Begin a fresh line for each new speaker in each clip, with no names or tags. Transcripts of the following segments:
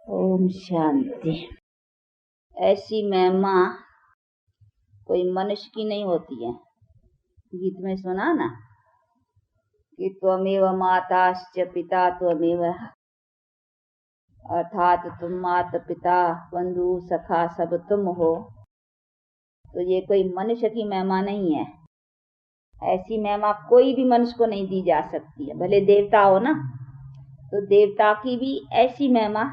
ओम शांति। ऐसी महिमा कोई मनुष्य की नहीं होती है। गीत में सुना ना कि त्वमेव माताश्च पिता त्वमेव, अर्थात तुम माता पिता बंधु सखा सब तुम हो। तो ये कोई मनुष्य की महिमा नहीं है। ऐसी महिमा कोई भी मनुष्य को नहीं दी जा सकती है। भले देवता हो ना, तो देवता की भी ऐसी महिमा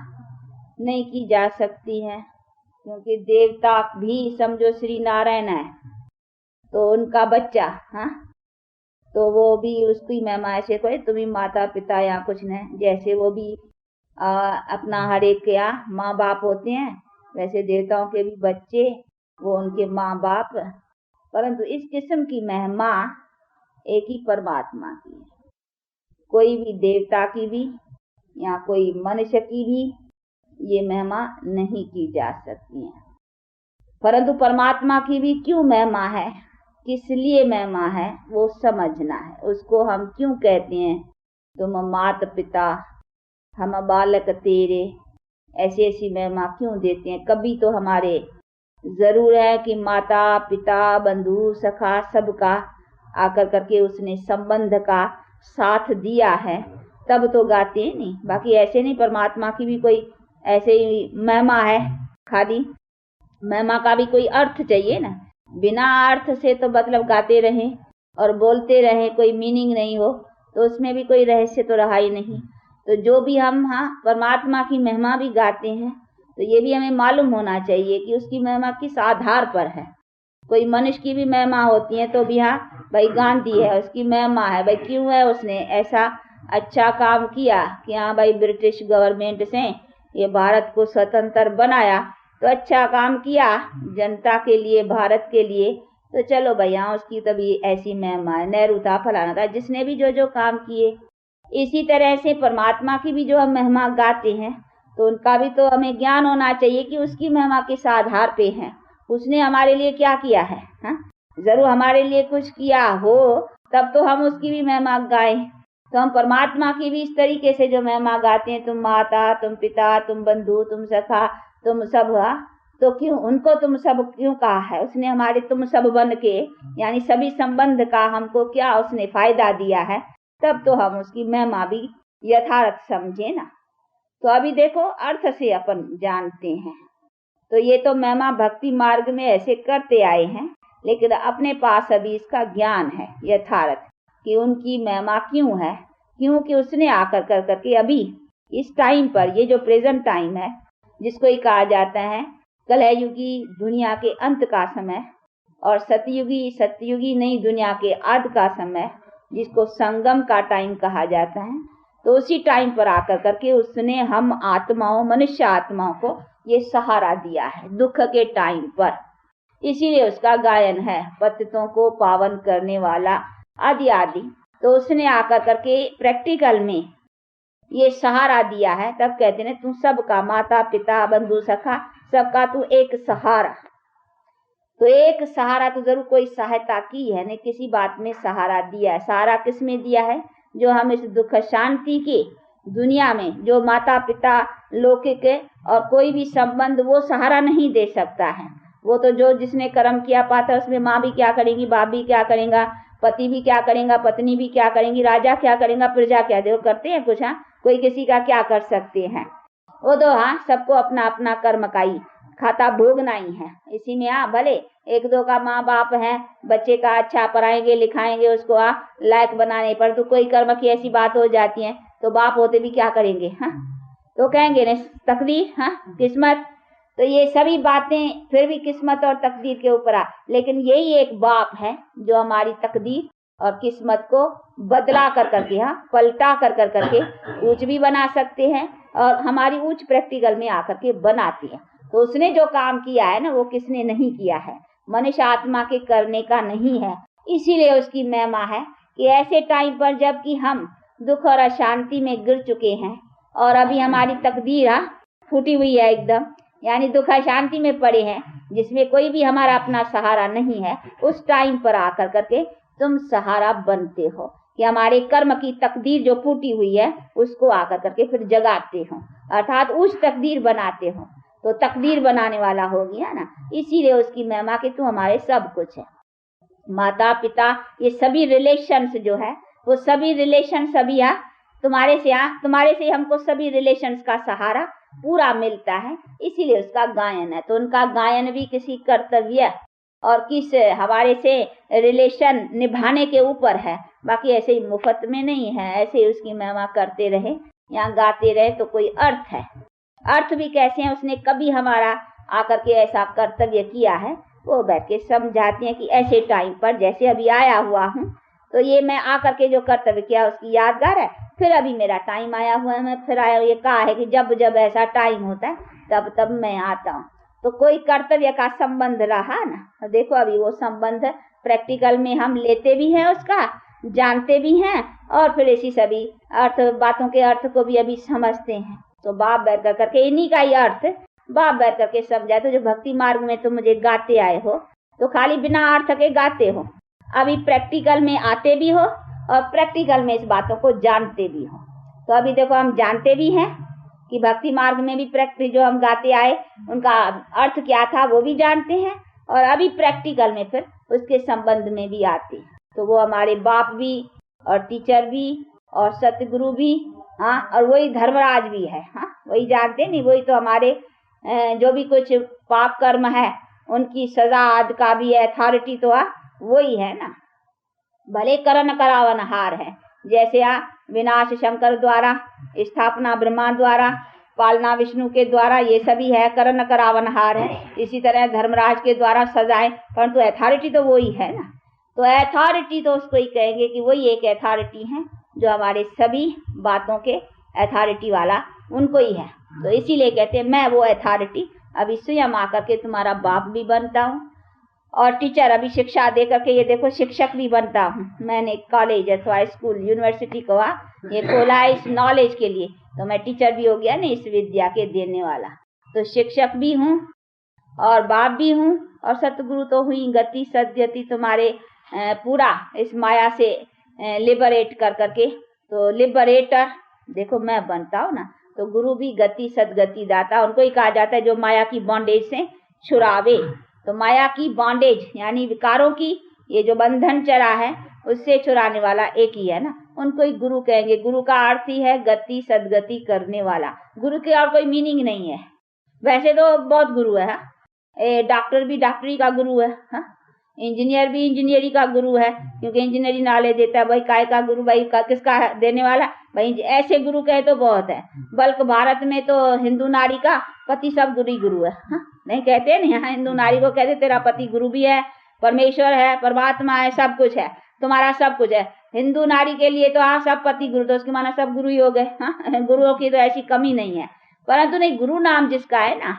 नहीं की जा सकती है, क्योंकि देवता भी समझो श्री नारायण है तो उनका बच्चा, हाँ, तो वो भी उसकी महिमा ऐसे कोई तुम्हें माता पिता या कुछ नहीं, जैसे वो भी अपना हर एक क्या माँ बाप होते हैं, वैसे देवताओं के भी बच्चे वो उनके माँ बाप। परंतु इस किस्म की महिमा एक ही परमात्मा की है। कोई भी देवता की भी या कोई मनुष्य की भी ये महिमा नहीं की जा सकती है। परंतु परमात्मा की भी क्यों महिमा है, किस लिए महिमा है, वो समझना है। उसको हम क्यों कहते हैं तुम माता पिता हम बालक तेरे, ऐसी महिमा क्यों देते हैं। कभी तो हमारे जरूर है कि माता पिता बंधु सखा सबका आकर करके उसने संबंध का साथ दिया है, तब तो गाते हैं नहीं। बाकी ऐसे नहीं। परमात्मा की भी कोई ऐसे ही महिमा है, खाली महिमा का भी कोई अर्थ चाहिए ना। बिना अर्थ से तो मतलब गाते रहे और बोलते रहे, कोई मीनिंग नहीं हो, तो उसमें भी कोई रहस्य तो रहा ही नहीं। तो जो भी हम परमात्मा की महिमा भी गाते हैं, तो ये भी हमें मालूम होना चाहिए कि उसकी महिमा किस आधार पर है। कोई मनुष्य की भी महिमा होती है तो भी भाई गांधी है, उसकी महिमा है, भाई क्यों है, उसने ऐसा अच्छा काम किया कि भाई ब्रिटिश गवर्नमेंट से ये भारत को स्वतंत्र बनाया, तो अच्छा काम किया जनता के लिए, भारत के लिए, तो चलो भैया उसकी तभी ऐसी महिमा है। नेहरू था, फलाना था, जिसने भी जो जो काम किए। इसी तरह से परमात्मा की भी जो हम महिमा गाते हैं, तो उनका भी तो हमें ज्ञान होना चाहिए कि उसकी महिमा किस आधार पे है, उसने हमारे लिए क्या किया है। जरूर हमारे लिए कुछ किया हो तब तो हम उसकी भी महिमा गाएं। तो हम परमात्मा की भी इस तरीके से जो महिमा गाते हैं, तुम माता तुम पिता तुम बंधु तुम सखा तुम सब, तो क्यों उनको तुम सब क्यों कहा है। उसने हमारे तुम सब बन के, यानी सभी संबंध का हमको क्या उसने फायदा दिया है, तब तो हम उसकी महिमा भी यथार्थ समझे ना। तो अभी देखो अर्थ से अपन जानते हैं। तो ये तो महिमा भक्ति मार्ग में ऐसे करते आए हैं, लेकिन अपने पास अभी इसका ज्ञान है यथार्थ कि उनकी महिमा क्यों है। क्योंकि उसने आकर कर करके अभी इस टाइम पर, ये जो प्रेजेंट टाइम है, जिसको ही कहा जाता है कलयुगी दुनिया के अंत का समय, और सतयुगी नई दुनिया के आदि का समय, जिसको संगम का टाइम कहा जाता है, तो उसी टाइम पर आकर करके उसने हम आत्माओं, मनुष्य आत्माओं को ये सहारा दिया है दुख के टाइम पर। इसीलिए उसका गायन है पतितों को पावन करने वाला आदि आदि। तो उसने आकर करके प्रैक्टिकल में ये सहारा दिया है, तब कहते हैं तू सबका माता पिता बंधु सखा सबका तू एक सहारा। तो एक सहारा तो जरूर कोई सहायता की है, ने किसी बात में सहारा दिया है। सहारा किस में दिया है, जो हम इस दुख शांति के दुनिया में, जो माता पिता लौकिक और कोई भी संबंध वो सहारा नहीं दे सकता है। वो तो जो जिसने कर्म किया पाता, उसमें माँ भी क्या करेगी, बाप भी क्या करेगा, पति भी क्या करेगा, पत्नी भी क्या करेंगी, राजा क्या करेगा, प्रजा क्या दे करते हैं कुछ। कोई किसी का क्या कर सकते हैं। वो तो सबको अपना अपना कर्म का ही खाता भोगना ही है। इसी में भले एक दो का माँ बाप है, बच्चे का अच्छा पढ़ाएंगे लिखाएंगे, उसको लायक बनाने पर, तो कोई कर्म की ऐसी बात हो जाती है तो बाप होते भी क्या करेंगे, तो कहेंगे न तकदीर, किस्मत। तो ये सभी बातें फिर भी किस्मत और तकदीर के ऊपर लेकिन यही एक बाप है जो हमारी तकदीर और किस्मत को बदला कर करके, पलटा कर करके ऊंच भी बना सकते हैं, और हमारी ऊंच प्रैक्टिकल में आकर के बनाती है। तो उसने जो काम किया है ना, वो किसने नहीं किया है, मनुष्य आत्मा के करने का नहीं है। इसीलिए उसकी महिमा है कि ऐसे टाइम पर जबकि हम दुख और अशांति में गिर चुके हैं और अभी हमारी तकदीर फूटी हुई है एकदम, यानी दुख अशांति में पड़े हैं, जिसमें कोई भी हमारा अपना सहारा नहीं है, उस टाइम पर आकर करके तुम सहारा बनते हो कि हमारे कर्म की तकदीर जो फूटी हुई है उसको आकर करके फिर जगाते हो। अर्थात उच्च तकदीर बनाते हो, तो तकदीर बनाने वाला हो गया ना। इसीलिए उसकी महिमा कि तू हमारे सब कुछ है। माता पिता ये सभी रिलेशंस जो है वो सभी रिलेशन सभी तुम्हारे से हमको सभी रिलेशंस का सहारा पूरा मिलता है, इसीलिए उसका गायन है। तो उनका गायन भी किसी कर्तव्य और किस हमारे से रिलेशन निभाने के ऊपर है, बाकी ऐसे ही मुफ्त में नहीं है। ऐसे ही उसकी महिमा करते रहे, यहाँ गाते रहे तो कोई अर्थ है। अर्थ भी कैसे हैं, उसने कभी हमारा आकर के ऐसा कर्तव्य किया है, वो बैठ के समझाते हैं कि ऐसे टाइम पर जैसे अभी आया हुआ हूँ तो ये मैं आकर के जो कर्तव्य किया उसकी यादगार है। फिर अभी मेरा टाइम आया हुआ है, मैं फिर आया। ये कहा है कि जब जब ऐसा टाइम होता है तब तब मैं आता हूँ। तो कोई कर्तव्य का संबंध रहा ना, देखो अभी वो संबंध प्रैक्टिकल में हम लेते भी हैं, उसका जानते भी हैं, और फिर इसी सभी अर्थ बातों के अर्थ को भी अभी समझते हैं। तो बाप बैठ कर करके इन्हीं का ही अर्थ बाप बैठ करके समझाए। तो जो भक्ति मार्ग में तुम मुझे गाते आए हो तो खाली बिना अर्थ के गाते हो, अभी प्रैक्टिकल में आते भी हो और प्रैक्टिकल में इस बातों को जानते भी हो। तो अभी देखो हम जानते भी हैं कि भक्ति मार्ग में भी प्रैक्टिस जो हम गाते आए उनका अर्थ क्या था वो भी जानते हैं, और अभी प्रैक्टिकल में फिर उसके संबंध में भी आते हैं। तो वो हमारे बाप भी और टीचर भी और सतगुरु भी, हाँ, और वही धर्मराज भी है। हाँ, वही जानते नहीं, वही तो हमारे जो भी कुछ पाप कर्म है उनकी सजा आदि का भी अथॉरिटी तो वही है ना। भले करण करावन हार है, जैसे विनाश शंकर द्वारा, स्थापना ब्रह्मा द्वारा, पालना विष्णु के द्वारा, ये सभी है करण करावन हार है। इसी तरह धर्मराज के द्वारा सजाए, परंतु अथॉरिटी तो वही है ना। तो अथॉरिटी तो उसको ही कहेंगे कि वही एक अथॉरिटी है जो हमारे सभी बातों के अथॉरिटी वाला उनको ही है। तो इसीलिए कहते हैं मैं वो अथॉरिटी अभी स्वयं आकर के तुम्हारा बाप भी बनता हूँ और टीचर अभी शिक्षा दे करके ये देखो शिक्षक भी बनता हूँ। मैंने कॉलेज अथवा स्कूल यूनिवर्सिटी को ये खोला है इस नॉलेज के लिए, तो मैं टीचर भी हो गया ना इस विद्या के देने वाला। तो शिक्षक भी हूँ और बाप भी हूँ और सतगुरु तो हुई। गति सदगति तुम्हारे पूरा इस माया से लिबरेट कर करके, तो लिबरेटर देखो मैं बनता हूँ ना। तो गुरु भी गति सदगति दाता, उनको ही कहा जाता है जो माया की बॉन्डेज से छुड़ावे। तो माया की बॉन्डेज यानी विकारों की ये जो बंधन चला है उससे छुड़ाने वाला एक ही है ना, उनको ही गुरु कहेंगे। गुरु का अर्थ ही है गति सदगति करने वाला। गुरु के और कोई मीनिंग नहीं है। वैसे तो बहुत गुरु है, डॉक्टर भी डॉक्टरी का गुरु है, इंजीनियर भी इंजीनियरी का गुरु है, क्योंकि इंजीनियरी नॉलेज देता है। भाई काय का गुरु, भाई किसका देने वाला, भाई ऐसे गुरु कहे तो बहुत है। बल्कि भारत में तो हिंदू नारी का पति सब गुरु है, नहीं कहते नहीं, यहाँ हिंदू नारी को कहते तेरा पति गुरु भी है, परमेश्वर है, परमात्मा है, सब कुछ है, तुम्हारा सब कुछ है। हिंदू नारी के लिए तो सब पति गुरु, तो उसके माना सब गुरु ही हो गए। गुरुओं की तो ऐसी कमी नहीं है, परंतु नहीं, गुरु नाम जिसका है ना,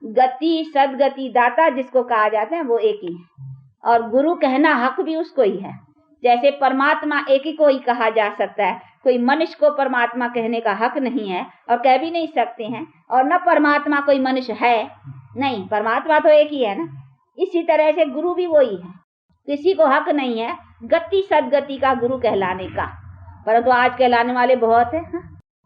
गति सदगति दाता जिसको कहा जाता है वो एक ही है, और गुरु कहना हक भी उसको ही है। जैसे परमात्मा एक ही को ही कहा जा सकता है, कोई मनुष्य को परमात्मा कहने का हक नहीं है और कह भी नहीं सकते हैं, और न परमात्मा कोई मनुष्य है, नहीं, परमात्मा तो एक ही है ना। इसी तरह से गुरु भी वही है, किसी को हक नहीं है गति सदगति का गुरु कहलाने का, परंतु आज कहलाने वाले बहुत है।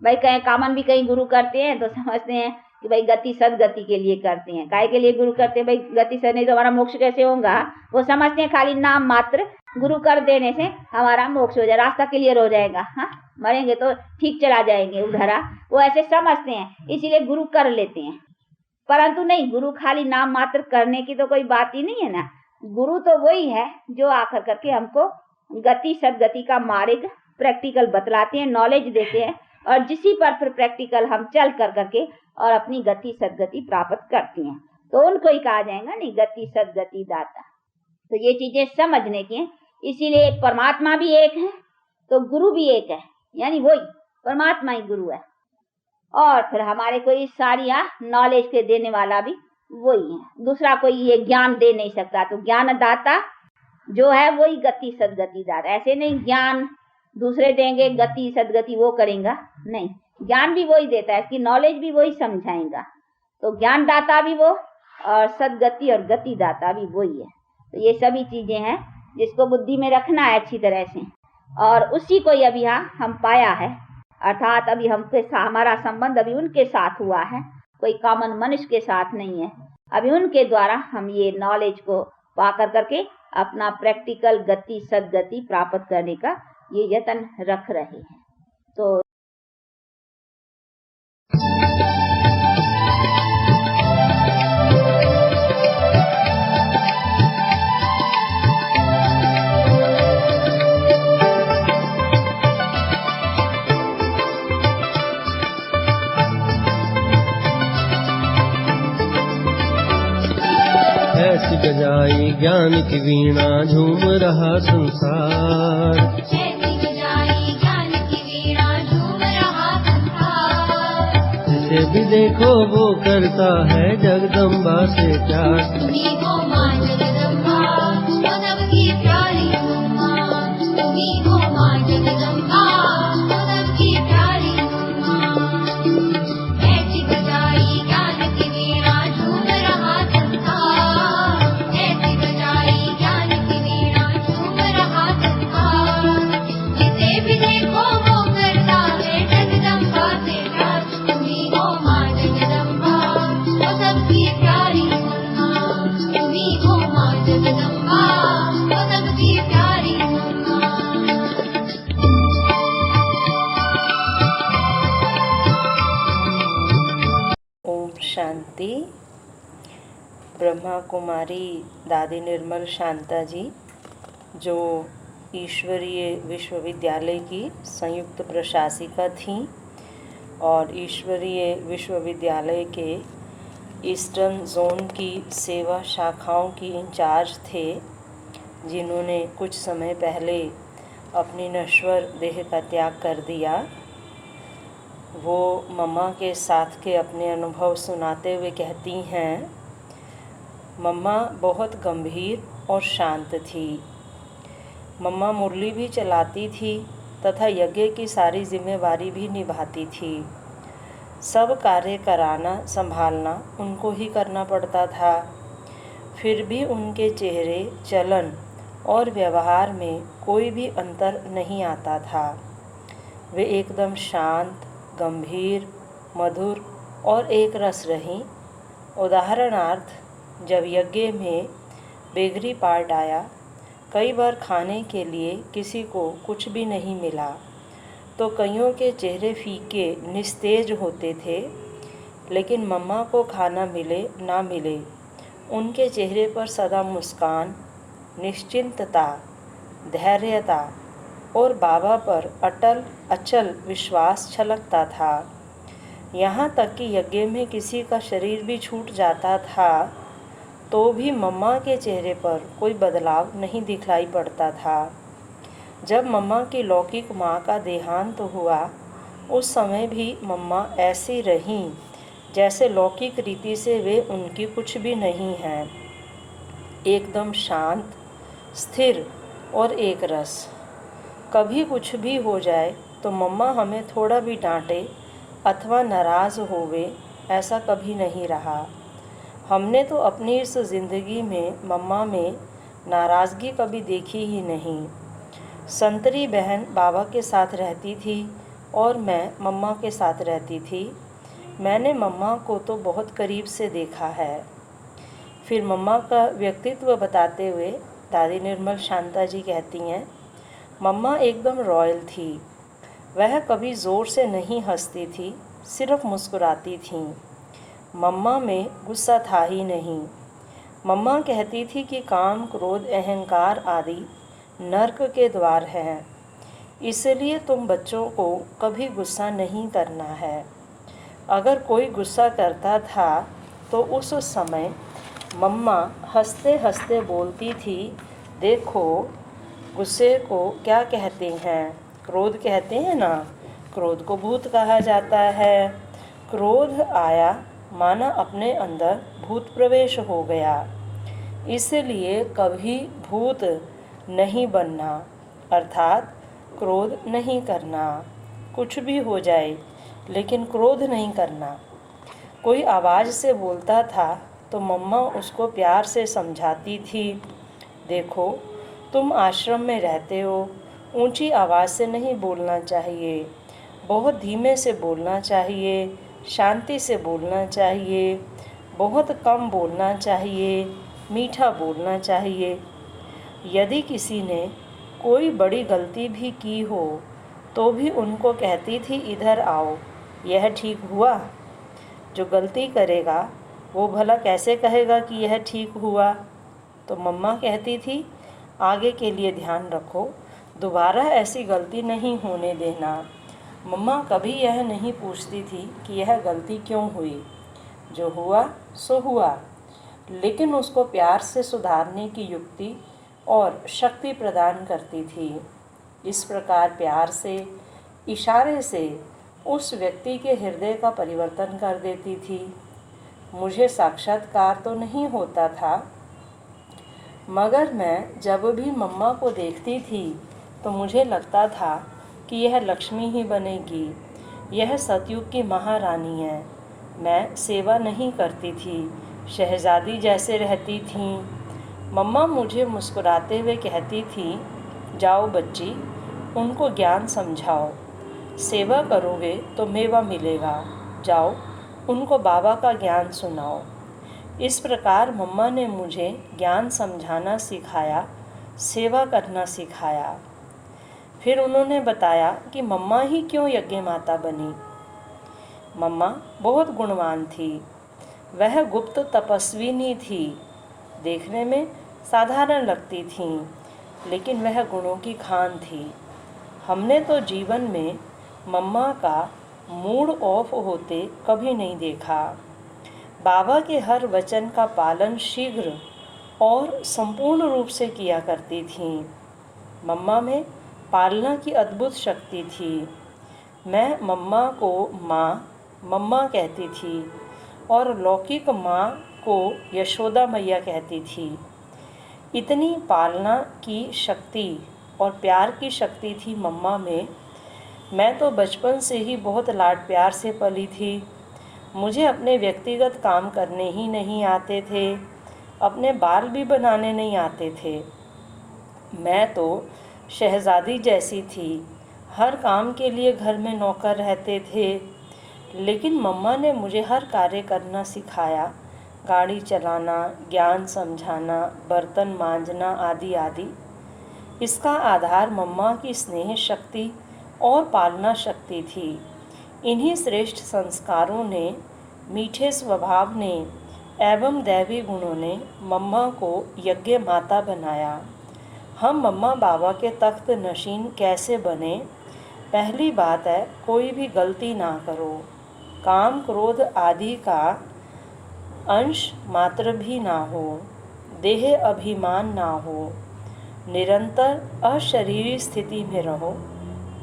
भाई कहीं कामन भी कहीं गुरु करते हैं तो समझते हैं कि भाई गति सदगति के लिए करते हैं। काय के लिए गुरु करते हैं, भाई गति सद नहीं तो हमारा मोक्ष कैसे होगा। वो समझते हैं खाली नाम मात्र गुरु कर देने से हमारा मोक्ष हो जाए, रास्ता क्लियर हो जाएगा, मरेंगे तो ठीक चला जाएंगे उधरा, वो ऐसे समझते हैं, इसीलिए गुरु कर लेते हैं। परंतु नहीं, गुरु खाली नाम मात्र करने की तो कोई बात ही नहीं है ना। गुरु तो वही है जो आकर करके हमको गति सदगति का मार्ग प्रैक्टिकल बतलाते हैं, नॉलेज देते हैं, और जिसी पर फिर प्रैक्टिकल हम चल कर करके और अपनी गति सदगति प्राप्त करती हैं, तो उनको ही कहा जाएगा नहीं गति सदगति दाता। तो ये चीजें समझने की हैं। इसीलिए परमात्मा भी एक है तो गुरु भी एक है, यानी वही परमात्मा ही गुरु है, और फिर हमारे को इस सारी नॉलेज के देने वाला भी वही है। दूसरा कोई ये ज्ञान दे नहीं सकता, तो ज्ञान दाता जो है वही गति सदगति दाता। ऐसे नहीं ज्ञान दूसरे देंगे गति सदगति वो करेगा, नहीं, ज्ञान भी वही देता है, इसकी नॉलेज भी वही समझाएगा। तो ज्ञान दाता भी वो और सदगति और गति दाता भी वही है। तो ये सभी चीजें हैं जिसको बुद्धि में रखना है अच्छी तरह से, और उसी को अभी हम पाया है। अर्थात अभी हमारा संबंध अभी उनके साथ हुआ है, कोई कॉमन मनुष्य के साथ नहीं है। अभी उनके द्वारा हम ये नॉलेज को पा करके अपना प्रैक्टिकल गति सदगति प्राप्त करने का ये यत्न रख रहे हैं। तो
ऐसी बजाई ज्ञान की वीणा झूम रहा संसार,
ऐसी बजाई ज्ञान की वीणा झूम रहा संसार।
जिसे भी देखो वो करता है जगदम्बा से प्यार।
तुम्ही हो माँ जगदम्बा, वो सबकी प्यारी माँ। तुम्ही हो माँ जगदम्बा, वो सबकी प्यारी माँ। ऐसी बजाई ज्ञान की वीणा झूम रहा संसार, ऐसी बजाई ज्ञान की वीणा झूम रहा संसार। जिसे भी देखो वो करता है जगदम्बा से प्यार। तुम्ही हो माँ जगदम्बा, वो सबकी प्यारी माँ। तुम्ही हो माँ जगदम्बा, वो सबकी प्यारी माँ।
ओम शांति। ब्रह्मा कुमारी दादी निर्मल शांता जी, जो ईश्वरीय विश्वविद्यालय की संयुक्त प्रशासिका थीं और ईश्वरीय विश्वविद्यालय के ईस्टर्न जोन की सेवा शाखाओं की इंचार्ज थे, जिन्होंने कुछ समय पहले अपनी नश्वर देह का त्याग कर दिया। वो मम्मा के साथ के अपने अनुभव सुनाते हुए कहती हैं, मम्मा बहुत गंभीर और शांत थी। मम्मा मुरली भी चलाती थी तथा यज्ञ की सारी जिम्मेवारी भी निभाती थी। सब कार्य कराना संभालना उनको ही करना पड़ता था। फिर भी उनके चेहरे, चलन और व्यवहार में कोई भी अंतर नहीं आता था। वे एकदम शांत, गंभीर, मधुर और एक रस रहीं। उदाहरणार्थ, जब यज्ञ में बेगरी पार्ट आया, कई बार खाने के लिए किसी को कुछ भी नहीं मिला तो कईयों के चेहरे फीके निस्तेज होते थे, लेकिन मम्मा को खाना मिले ना मिले, उनके चेहरे पर सदा मुस्कान, निश्चिंतता, धैर्यता और बाबा पर अचल विश्वास छलकता था। यहाँ तक कि यज्ञ में किसी का शरीर भी छूट जाता था तो भी मम्मा के चेहरे पर कोई बदलाव नहीं दिखलाई पड़ता था। जब मम्मा की लौकिक माँ का देहांत हुआ, उस समय भी मम्मा ऐसी रहीं जैसे लौकिक रीति से वे उनकी कुछ भी नहीं हैं, एकदम शांत, स्थिर और एक रस। कभी कुछ भी हो जाए तो मम्मा हमें थोड़ा भी डांटे अथवा नाराज़ होवे, ऐसा कभी नहीं रहा। हमने तो अपनी इस ज़िंदगी में मम्मा में नाराज़गी कभी देखी ही नहीं। संतरी बहन बाबा के साथ रहती थी और मैं मम्मा के साथ रहती थी। मैंने मम्मा को तो बहुत करीब से देखा है। फिर मम्मा का व्यक्तित्व बताते हुए दादी निर्मल शांता जी कहती हैं, मम्मा एकदम रॉयल थी। वह कभी ज़ोर से नहीं हंसती थी, सिर्फ मुस्कुराती थीं। मम्मा में गुस्सा था ही नहीं। मम्मा कहती थी कि काम, क्रोध, अहंकार आदि नर्क के द्वार हैं, इसलिए तुम बच्चों को कभी गुस्सा नहीं करना है। अगर कोई गुस्सा करता था तो उस समय मम्मा हंसते हंसते बोलती थी, देखो गुस्से को क्या कहते हैं, क्रोध कहते हैं ना, क्रोध को भूत कहा जाता है। क्रोध आया माना अपने अंदर भूत प्रवेश हो गया, इसलिए कभी भूत नहीं बनना, अर्थात क्रोध नहीं करना। कुछ भी हो जाए लेकिन क्रोध नहीं करना। कोई आवाज़ से बोलता था तो मम्मा उसको प्यार से समझाती थी, देखो तुम आश्रम में रहते हो, ऊंची आवाज़ से नहीं बोलना चाहिए, बहुत धीमे से बोलना चाहिए, शांति से बोलना चाहिए, बहुत कम बोलना चाहिए, मीठा बोलना चाहिए। यदि किसी ने कोई बड़ी गलती भी की हो तो भी उनको कहती थी, इधर आओ, यह ठीक हुआ? जो गलती करेगा वो भला कैसे कहेगा कि यह ठीक हुआ? तो मम्मा कहती थी, आगे के लिए ध्यान रखो, दोबारा ऐसी गलती नहीं होने देना। मम्मा कभी यह नहीं पूछती थी कि यह गलती क्यों हुई, जो हुआ सो हुआ, लेकिन उसको प्यार से सुधारने की युक्ति और शक्ति प्रदान करती थी। इस प्रकार प्यार से, इशारे से उस व्यक्ति के हृदय का परिवर्तन कर देती थी। मुझे साक्षात्कार तो नहीं होता था, मगर मैं जब भी मम्मा को देखती थी तो मुझे लगता था कि यह लक्ष्मी ही बनेगी, यह सतयुग की महारानी है। मैं सेवा नहीं करती थी, शहजादी जैसे रहती थी। मम्मा मुझे मुस्कुराते हुए कहती थी, जाओ बच्ची, उनको ज्ञान समझाओ, सेवा करोगे तो मेवा मिलेगा, जाओ उनको बाबा का ज्ञान सुनाओ। इस प्रकार मम्मा ने मुझे ज्ञान समझाना सिखाया, सेवा करना सिखाया। फिर उन्होंने बताया कि मम्मा ही क्यों यज्ञ माता बनी। मम्मा बहुत गुणवान थी, वह गुप्त तपस्विनी थी, देखने में साधारण लगती थीं, लेकिन वह गुणों की खान थी। हमने तो जीवन में मम्मा का मूड ऑफ होते कभी नहीं देखा। बाबा के हर वचन का पालन शीघ्र और संपूर्ण रूप से किया करती थीं। मम्मा में पालना की अद्भुत शक्ति थी। मैं मम्मा को माँ, मम्मा कहती थी और लौकिक माँ को यशोदा मैया कहती थी। इतनी पालना की शक्ति और प्यार की शक्ति थी मम्मा में। मैं तो बचपन से ही बहुत लाड प्यार से पली थी। मुझे अपने व्यक्तिगत काम करने ही नहीं आते थे, अपने बाल भी बनाने नहीं आते थे। मैं तो शहजादी जैसी थी, हर काम के लिए घर में नौकर रहते थे, लेकिन मम्मा ने मुझे हर कार्य करना सिखाया, गाड़ी चलाना, ज्ञान समझाना, बर्तन मांजना आदि आदि। इसका आधार मम्मा की स्नेह शक्ति और पालना शक्ति थी। इन्हीं श्रेष्ठ संस्कारों ने, मीठे स्वभाव ने एवं दैवी गुणों ने मम्मा को यज्ञ माता बनाया। हम मम्मा बाबा के तख्त नशीन कैसे बने? पहली बात है, कोई भी गलती ना करो, काम क्रोध आदि का अंश मात्र भी ना हो, देह अभिमान ना हो, निरंतर अशरीरी स्थिति में रहो,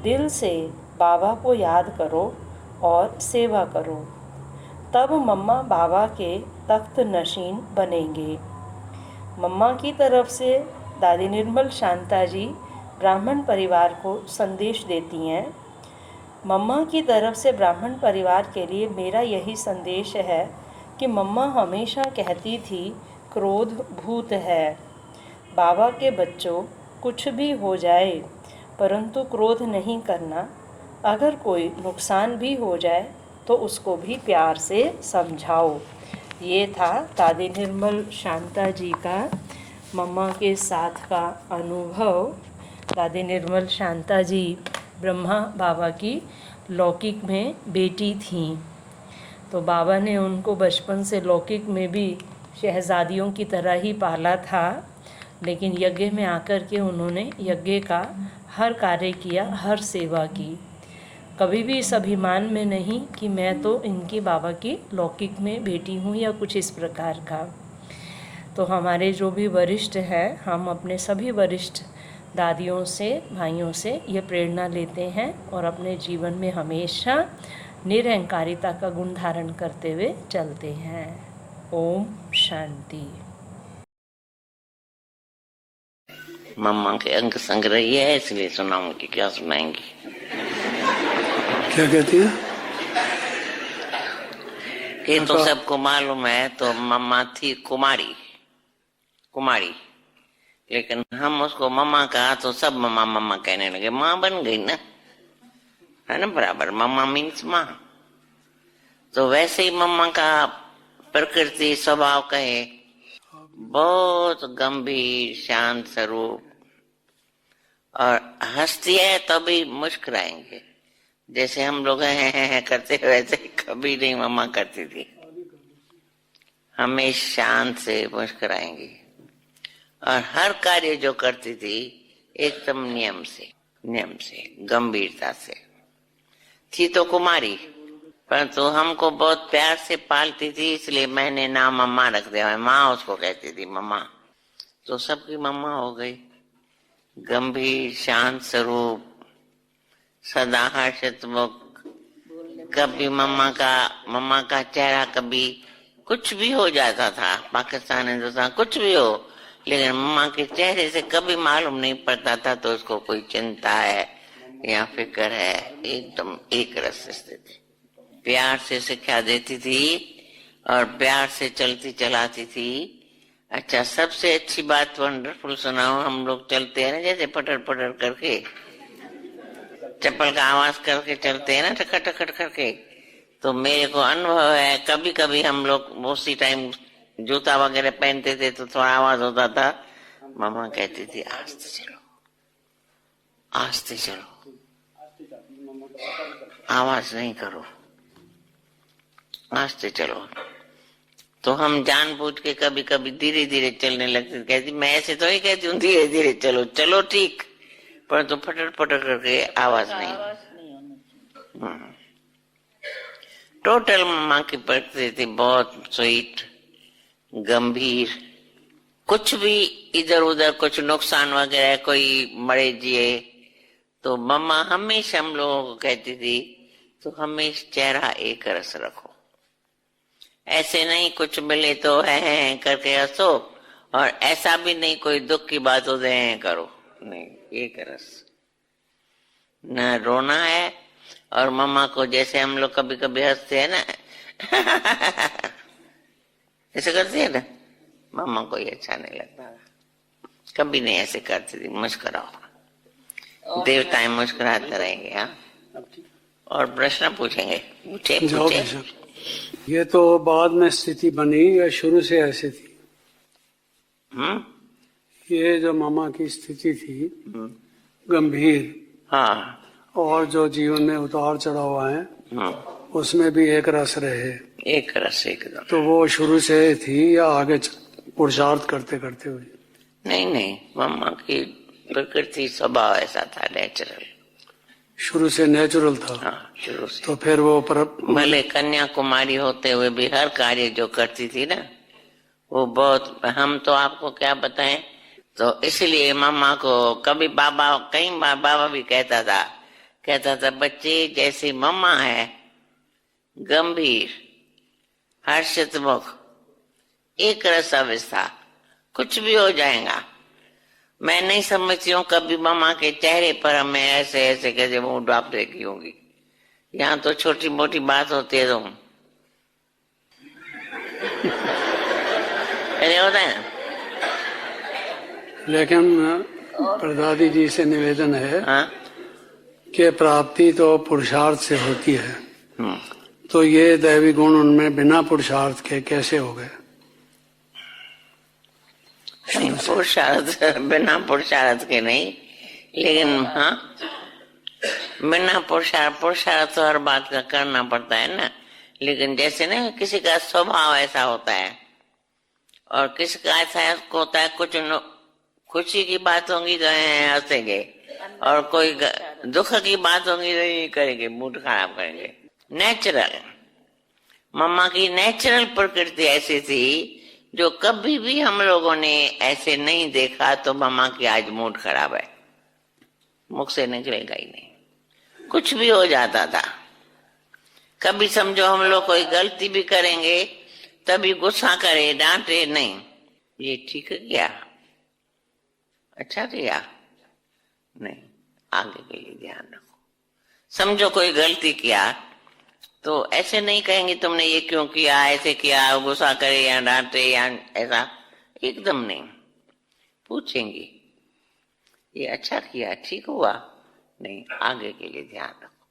दिल से बाबा को याद करो और सेवा करो, तब मम्मा बाबा के तख्त नशीन बनेंगे। मम्मा की तरफ से दादी निर्मल शांता जी ब्राह्मण परिवार को संदेश देती हैं। मम्मा की तरफ से ब्राह्मण परिवार के लिए मेरा यही संदेश है कि मम्मा हमेशा कहती थी, क्रोध भूत है। बाबा के बच्चों, कुछ भी हो जाए परंतु क्रोध नहीं करना। अगर कोई नुकसान भी हो जाए तो उसको भी प्यार से समझाओ। ये था दादी निर्मल शांता जी का मम्मा के साथ का अनुभव। दादी निर्मल शांता जी ब्रह्मा बाबा की लौकिक में बेटी थीं, तो बाबा ने उनको बचपन से लौकिक में भी शहजादियों की तरह ही पाला था, लेकिन यज्ञ में आकर के उन्होंने यज्ञ का हर कार्य किया, हर सेवा की। कभी भी इस अभिमान में नहीं कि मैं तो इनकी बाबा की लौकिक में बेटी हूँ या कुछ इस प्रकार का। तो हमारे जो भी वरिष्ठ हैं, हम अपने सभी वरिष्ठ दादियों से, भाइयों से ये प्रेरणा लेते हैं और अपने जीवन में हमेशा निरहंकारिता का गुण धारण करते हुए चलते हैं। ओम शांति।
मम्मा के अंग संग रही है, इसलिए सुनाऊंगी। क्या सुनाएंगी?
क्या कहती है?
ये तो सबको मालूम है। तो मम्मा थी कुमारी, लेकिन हम उसको मम्मा कहा तो सब मम्मा मम्मा कहने लगे। माँ बन गई ना, है ना बराबर, मम्मा मीन्स माँ। तो वैसे ही मम्मा का प्रकृति स्वभाव कहे बहुत गंभीर शांत स्वरूप, और हंसती है तो भी मुस्कुराएंगे, जैसे हम लोग हैं करते वैसे कभी नहीं मम्मा करती थी, हमेशा शांत से मुस्कुराएंगी। और हर कार्य जो करती थी एकदम नियम से गंभीरता से। थी तो कुमारी, परंतु हमको बहुत प्यार से पालती थी, इसलिए मैंने नाम मम्मा रख दिया। माँ उसको कहती थी मम्मा, तो सबकी मम्मा हो गई। गंभीर शांत स्वरूप, सदा हर्षित मुख। कभी मम्मा का चेहरा कभी कुछ भी हो जाता था, पाकिस्तान हिंदुस्तान कुछ भी हो, लेकिन मम्मा के चेहरे से कभी मालूम नहीं पड़ता था तो उसको कोई चिंता है या फिक्र है। एकदम एक रस स्थिति, प्यार से शिक्षा देती थी और प्यार से चलती चलाती थी। अच्छा, सबसे अच्छी बात वंडरफुल सुनाओ। हम लोग चलते हैं ना जैसे पटर पटर करके, चप्पल का आवाज करके चलते हैं ना, टकर टकर करके, तो मेरे को अनुभव है कभी कभी हम लोग उसी टाइम जूता वगैरह पहनते थे तो थोड़ा आवाज होता था। मम्मा कहती थी आस्ते चलो, आस्ते चलो, आवाज नहीं करो, आस्ते चलो। तो हम जानबूझ के कभी कभी धीरे धीरे चलने लगते। कहती मैं ऐसे तो ही कहती हूँ धीरे धीरे चलो, चलो ठीक, परंतु फटर फटर करके आवाज नहीं। टोटल मम्मा की परिस्थिति बहुत स्वीट, गंभीर। कुछ भी इधर उधर कुछ नुकसान वगैरह कोई मरे जिए तो मम्मा हमेशा हम लोगों को कहती थी तो हमेशा चेहरा एक रस रखो, ऐसे नहीं कुछ मिले तो है करके हंसो, और ऐसा भी नहीं कोई दुख की बात हो जाए करो, नहीं, एक रस। न रोना है, और मम्मा को जैसे हम लोग कभी कभी हंसते हैं ना ऐसे करते हैं ना, मम्मा को ये अच्छा नहीं लगता, कभी नहीं ऐसे करती थी। मुस्कुराओ, देवताएं मुस्कुराते रहेंगे। हाँ, और प्रश्न पूछेंगे, पूछे।
ये तो बाद में स्थिति बनी या शुरू से ऐसी थी? ये जो मामा की स्थिति थी गंभीर,
हाँ,
और जो जीवन में उतार चढ़ाव आए उसमें भी एक रस रहे,
एक रस एकदम।
तो वो शुरू से थी या आगे पुरुषार्थ करते करते हुई?
नहीं, मम्मा की प्रकृति स्वभाव ऐसा था, नेचुरल,
शुरू से नेचुरल था।
हाँ, शुरू से।
तो फिर वो
भले कन्याकुमारी होते हुए भी हर कार्य जो करती थी ना वो बहुत, हम तो आपको क्या बताएं। तो इसलिए मम्मा को कभी बाबा, कई बार बाबा भी कहता था बच्चे जैसी मम्मा है, गंभीर, हर्षित मुख, एक रस अवस्था, कुछ भी हो जाएगा। मैं नहीं समझती हूँ कभी मम्मा के चेहरे पर हमें ऐसे ऐसे कैसे मुंह डाप देखी होगी। यहाँ तो छोटी मोटी बात होती है तो ऐसे होता है।
लेकिन प्रदादी जी से निवेदन है
हाँ?
कि प्राप्ति तो पुरुषार्थ से होती है, तो ये दैवी गुण उनमें बिना पुरुषार्थ के कैसे हो गए?
पुरुषार्थ, बिना पुरुषार्थ के नहीं, लेकिन हाँ, बिना पुरुषार्थ तो हर बात का करना पड़ता है ना। लेकिन जैसे ना किसी का स्वभाव ऐसा होता है और किसी का ऐसा होता है, कुछ खुशी की बात होंगी तो हंसेंगे, और कोई दुख की बात होंगी तो ये करेंगे, मूड खराब करेंगे। नेचुरल, मम्मा की नेचुरल प्रकृति ऐसी थी जो कभी भी हम लोगों ने ऐसे नहीं देखा तो मम्मा की आज मूड खराब है, मुख से निकलेगा ही नहीं, कुछ भी हो जाता था। कभी समझो हम लोग कोई गलती भी करेंगे तभी गुस्सा करे, डांटे नहीं, ये ठीक किया, अच्छा किया, नहीं, आगे के लिए ध्यान रखो। समझो कोई गलती किया तो ऐसे नहीं कहेंगे तुमने ये क्यों किया, ऐसे किया, गुस्सा करे या डांटे या ऐसा, एकदम नहीं, पूछेंगे ये अच्छा किया, ठीक हुआ, नहीं, आगे के लिए ध्यान रखो,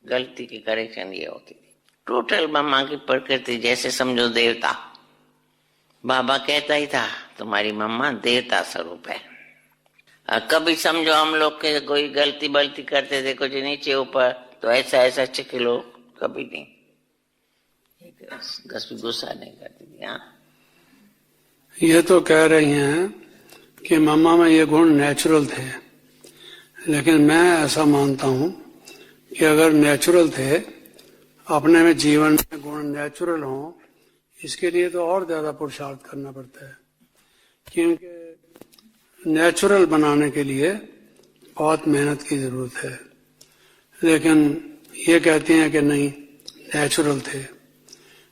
गलती की करेक्शन ये होती थी। टोटल मम्मा की प्रकृति जैसे समझो देवता। बाबा कहता ही था तुम्हारी मम्मा देवता स्वरूप है। कभी समझो हम लोग के कोई गलती बलती करते थे कुछ नीचे ऊपर, तो ऐसा चिक लो, कभी नहीं, गुस्सा नहीं करती थी। हाँ,
ये तो कह रही हैं कि मम्मा में ये गुण नेचुरल थे, लेकिन मैं ऐसा मानता हूं कि अगर नेचुरल थे, अपने में जीवन में गुण नेचुरल हों, इसके लिए तो और ज्यादा पुरुषार्थ करना पड़ता है, क्योंकि नेचुरल बनाने के लिए बहुत मेहनत की जरूरत है। लेकिन ये कहती हैं कि नहीं, नेचुरल थे।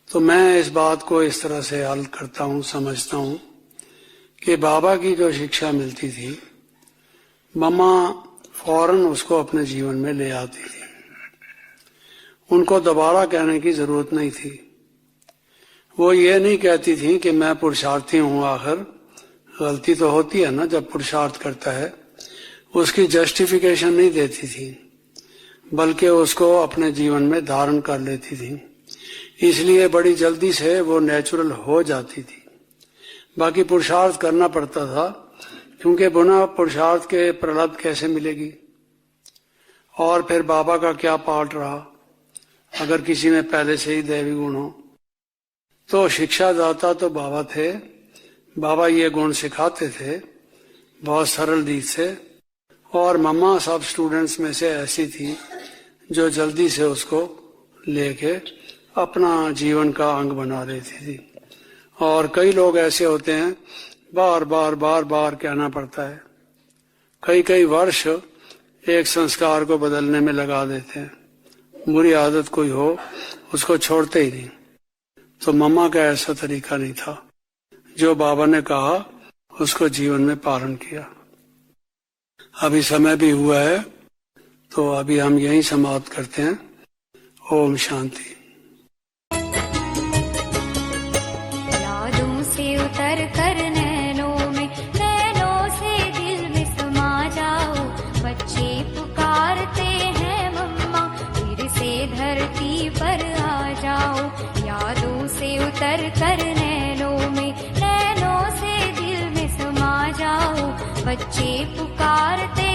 तो मैं इस बात को इस तरह से हल करता हूँ, समझता हूँ कि बाबा की जो शिक्षा मिलती थी, मम्मा फौरन उसको अपने जीवन में ले आती थी। उनको दोबारा कहने की जरूरत नहीं थी। वो ये नहीं कहती थी कि मैं पुरुषार्थी हूँ, आखिर गलती तो होती है ना जब पुरुषार्थ करता है, उसकी जस्टिफिकेशन नहीं देती थी, बल्कि उसको अपने जीवन में धारण कर लेती थी। इसलिए बड़ी जल्दी से वो नेचुरल हो जाती थी। बाकी पुरुषार्थ करना पड़ता था, क्योंकि बिना पुरुषार्थ के प्रलब्ध कैसे मिलेगी। और फिर बाबा का क्या पार्ट रहा, अगर किसी में पहले से ही दैवी गुण हो। तो शिक्षादाता तो बाबा थे, बाबा ये गुण सिखाते थे बहुत सरल रीत से, और मम्मा सब स्टूडेंट्स में से ऐसी थी जो जल्दी से उसको लेके अपना जीवन का अंग बना लेती थी। और कई लोग ऐसे होते हैं, बार बार कहना पड़ता है, कई वर्ष एक संस्कार को बदलने में लगा देते हैं। बुरी आदत कोई हो उसको छोड़ते ही नहीं। तो मम्मा का ऐसा तरीका नहीं था, जो बाबा ने कहा उसको जीवन में पालन किया। अभी समय भी हुआ है, तो अभी हम यहीं समाप्त करते हैं। ओम शांति।
यादों से उतर कर नैनों से दिल में समा जाओ। बच्चे पुकारते हैं मम्मा, फिर से धरती पर आ जाओ। यादों से उतर कर नैनों से दिल में समा जाओ। बच्चे पुकारते